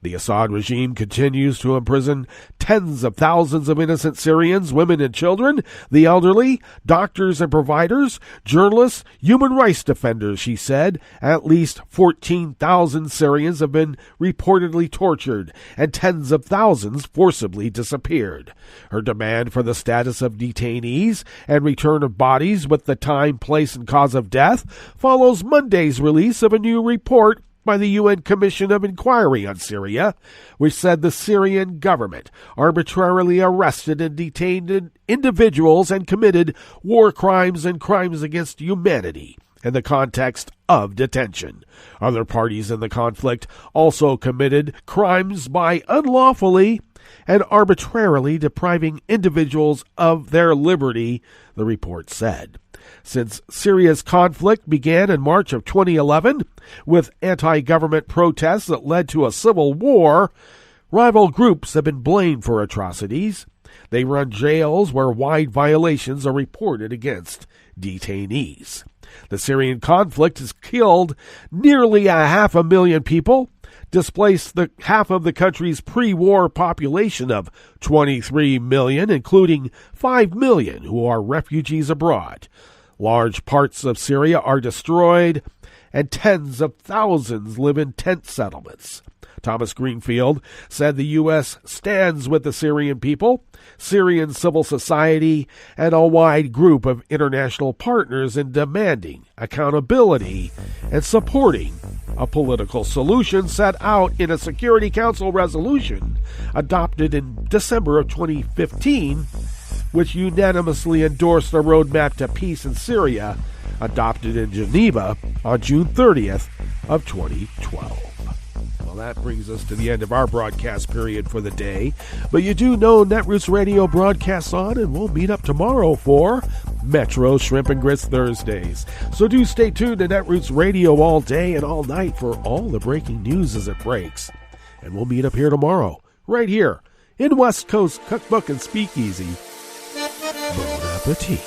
The Assad regime continues to imprison tens of thousands of innocent Syrians, women and children, the elderly, doctors and providers, journalists, human rights defenders, she said. At least 14,000 Syrians have been reportedly tortured, and tens of thousands forcibly disappeared. Her demand for the status of detainees and return of bodies with the time, place, and cause of death follows Monday's release of a new report by the UN Commission of Inquiry on Syria, which said the Syrian government arbitrarily arrested and detained individuals and committed war crimes and crimes against humanity in the context of detention. Other parties in the conflict also committed crimes by unlawfully and arbitrarily depriving individuals of their liberty, the report said. Since Syria's conflict began in March of 2011, with anti-government protests that led to a civil war, rival groups have been blamed for atrocities. They run jails where wide violations are reported against detainees. The Syrian conflict has killed nearly 500,000 people, displaced half of the country's pre-war population of 23 million, including 5 million who are refugees abroad. Large parts of Syria are destroyed, and tens of thousands live in tent settlements. Thomas-Greenfield said the U.S. stands with the Syrian people, Syrian civil society, and a wide group of international partners in demanding accountability and supporting a political solution set out in a Security Council resolution adopted in December of 2015, which unanimously endorsed a roadmap to peace in Syria, adopted in Geneva on June 30th of 2012. Well, that brings us to the end of our broadcast period for the day. But you do know Netroots Radio broadcasts on, and we'll meet up tomorrow for Metro Shrimp and Grits Thursdays. So do stay tuned to Netroots Radio all day and all night for all the breaking news as it breaks. And we'll meet up here tomorrow, right here, in West Coast Cookbook and Speakeasy. Bon appetit.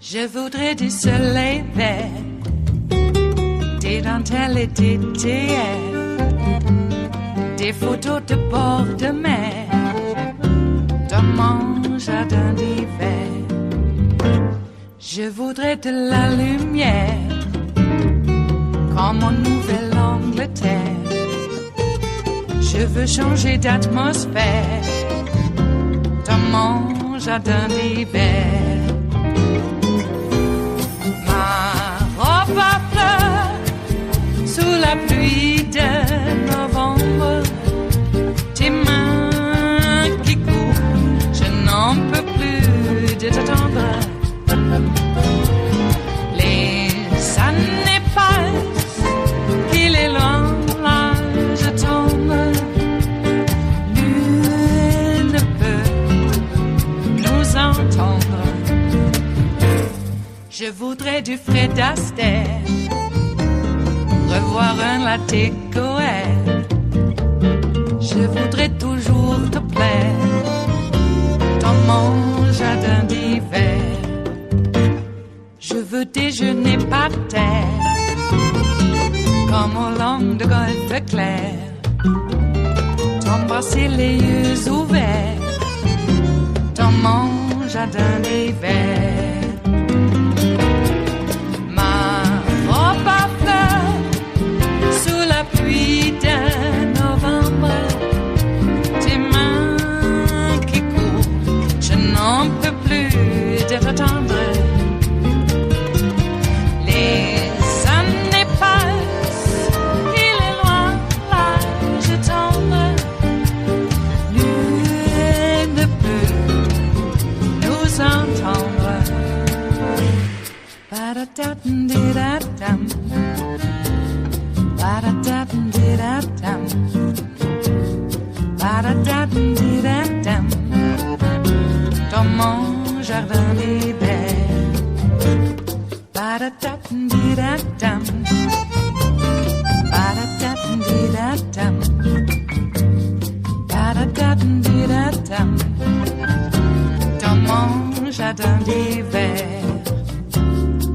Je voudrais du soleil vert, des dentelles et des théières, des photos de bord de mer, dans mon jardin d'hiver. Je voudrais de la lumière, comme en Nouvelle-Angleterre. Je veux changer d'atmosphère, dans mon jardin d'hiver. À fleurs sous la pluie de novembre, tes mains qui courent, je n'en peux plus de t'attendre. Les années passent, qu'il est loin, là je tombe. Nul ne peut nous entendre. Je voudrais du Fred Astaire, revoir un latte Goël. Je voudrais toujours te plaire dans mon jardin d'hiver. Je veux déjeuner par terre, comme au long de golfe clair, t'embrasser les yeux ouverts dans mon jardin d'hiver. Pluie de novembre, tes mains qui courent, je n'en peux plus de t'attendre. Les années passent, il est loin, là je tombe. Nul ne peut nous entendre. Ba-da-da-dum-di-da-dum. Ba-da-da-dum-di-da-dum. Ba-da-da-dum-di-da-dum. Dans mon jardin d'hiver. Ba-da-da-dum-di-da-dum. Ba-da-da-dum-di-da-dum. Ba-da-da-dum-di-da-dum. Dans mon jardin d'hiver.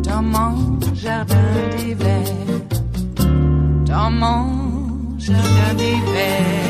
Dans mon jardin d'hiver. Dans mon jardin d'hiver.